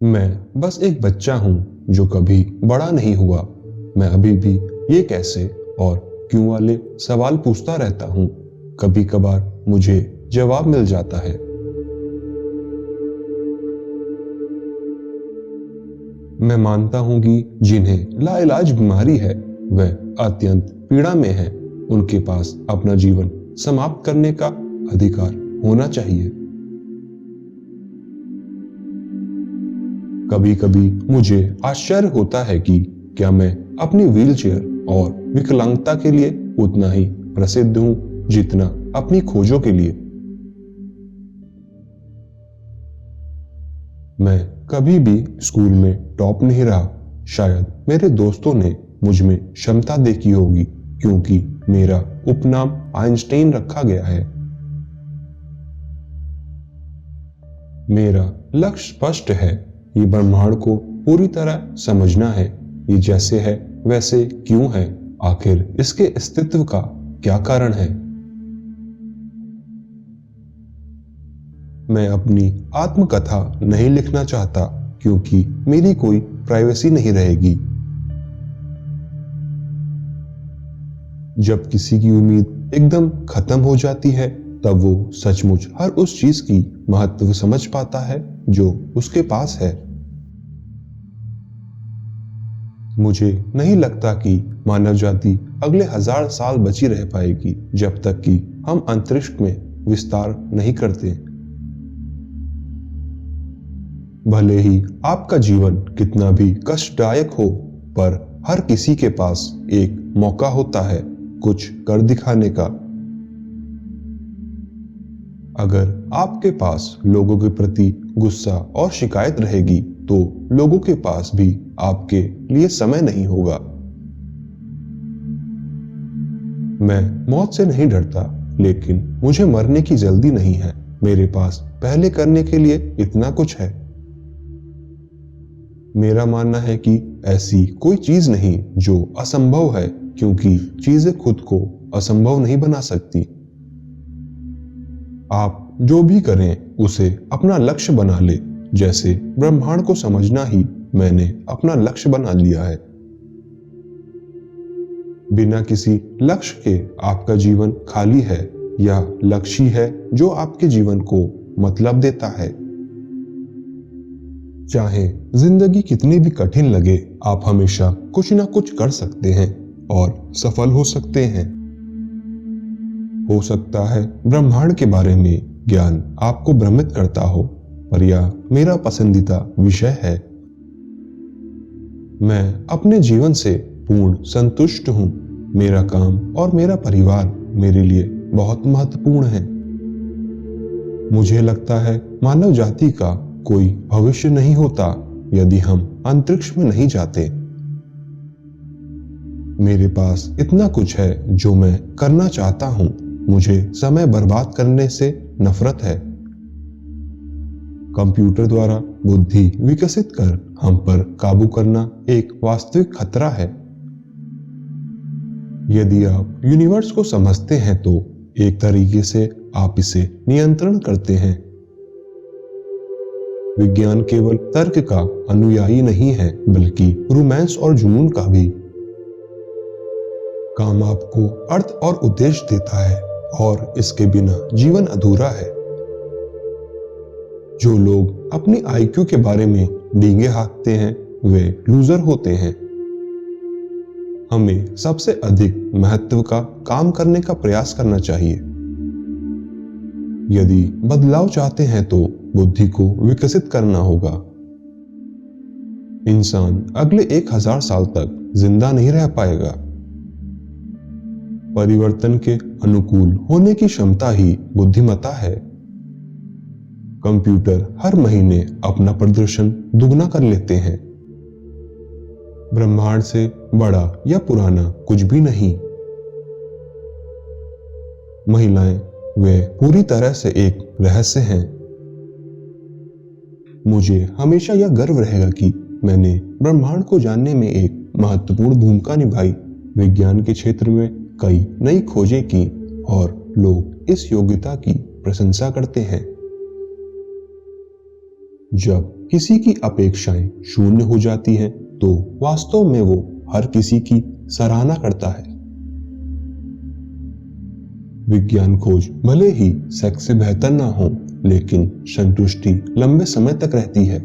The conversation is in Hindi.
मैं बस एक बच्चा हूं जो कभी बड़ा नहीं हुआ। मैं अभी भी ये कैसे और क्यों वाले सवाल पूछता रहता हूं। कभी कभार मुझे जवाब मिल जाता है। मैं मानता हूं कि जिन्हें लाइलाज बीमारी है वह अत्यंत पीड़ा में है। उनके पास अपना जीवन समाप्त करने का अधिकार होना चाहिए। कभी कभी मुझे आश्चर्य होता है कि क्या मैं अपनी व्हीलचेयर और विकलांगता के लिए उतना ही प्रसिद्ध हूं जितना अपनी खोजों के लिए। मैं कभी भी स्कूल में टॉप नहीं रहा। शायद मेरे दोस्तों ने मुझ में क्षमता देखी होगी क्योंकि मेरा उपनाम आइंस्टाइन रखा गया है। मेरा लक्ष्य स्पष्ट है। ये ब्रह्मांड को पूरी तरह समझना है। ये जैसे है वैसे क्यों है, आखिर इसके अस्तित्व का क्या कारण है। मैं अपनी आत्मकथा नहीं लिखना चाहता क्योंकि मेरी कोई प्राइवेसी नहीं रहेगी। जब किसी की उम्मीद एकदम खत्म हो जाती है तब वो सचमुच हर उस चीज की महत्व समझ पाता है जो उसके पास है। मुझे नहीं लगता कि मानव जाति अगले 1000 साल बची रह पाएगी जब तक कि हम अंतरिक्ष में विस्तार नहीं करते। भले ही आपका जीवन कितना भी कष्टदायक हो, पर हर किसी के पास एक मौका होता है कुछ कर दिखाने का। अगर आपके पास लोगों के प्रति गुस्सा और शिकायत रहेगी तो लोगों के पास भी आपके लिए समय नहीं होगा। मैं मौत से नहीं डरता, लेकिन मुझे मरने की जल्दी नहीं है। मेरे पास पहले करने के लिए इतना कुछ है। मेरा मानना है कि ऐसी कोई चीज नहीं जो असंभव है, क्योंकि चीजें खुद को असंभव नहीं बना सकती। आप जो भी करें उसे अपना लक्ष्य बना ले। जैसे ब्रह्मांड को समझना ही मैंने अपना लक्ष्य बना लिया है। बिना किसी लक्ष्य के आपका जीवन खाली है, या लक्ष्य ही है जो आपके जीवन को मतलब देता है। चाहे जिंदगी कितनी भी कठिन लगे, आप हमेशा कुछ ना कुछ कर सकते हैं और सफल हो सकते हैं। हो सकता है ब्रह्मांड के बारे में ज्ञान आपको भ्रमित करता हो, पर यह मेरा पसंदीदा विषय है। मैं अपने जीवन से पूर्ण संतुष्ट हूं। मेरा काम और मेरा परिवार मेरे लिए बहुत महत्वपूर्ण है। मुझे लगता है मानव जाति का कोई भविष्य नहीं होता यदि हम अंतरिक्ष में नहीं जाते। मेरे पास इतना कुछ है जो मैं करना चाहता हूं। मुझे समय बर्बाद करने से नफरत है। कंप्यूटर द्वारा बुद्धि विकसित कर हम पर काबू करना एक वास्तविक खतरा है। यदि आप यूनिवर्स को समझते हैं तो एक तरीके से आप इसे नियंत्रण करते हैं। विज्ञान केवल तर्क का अनुयायी नहीं है, बल्कि रोमांस और जुनून का भी। काम आपको अर्थ और उद्देश्य देता है और इसके बिना जीवन अधूरा है। जो लोग अपनी आईक्यू के बारे में डींगे हाँकते हैं वे लूजर होते हैं। हमें सबसे अधिक महत्व का काम करने का प्रयास करना चाहिए। यदि बदलाव चाहते हैं तो बुद्धि को विकसित करना होगा। इंसान अगले 1000 साल तक जिंदा नहीं रह पाएगा। परिवर्तन के अनुकूल होने की क्षमता ही बुद्धिमत्ता है। कंप्यूटर हर महीने अपना प्रदर्शन दुगना कर लेते हैं। ब्रह्मांड से बड़ा या पुराना कुछ भी नहीं। महिलाएं वे पूरी तरह से एक रहस्य हैं। मुझे हमेशा यह गर्व रहेगा कि मैंने ब्रह्मांड को जानने में एक महत्वपूर्ण भूमिका निभाई। विज्ञान के क्षेत्र में कई नई खोजें की और लोग इस योग्यता की प्रशंसा करते हैं। जब किसी की अपेक्षाएं शून्य हो जाती हैं तो वास्तव में वो हर किसी की सराहना करता है। विज्ञान खोज भले ही सेक्स से बेहतर ना हो, लेकिन संतुष्टि लंबे समय तक रहती है।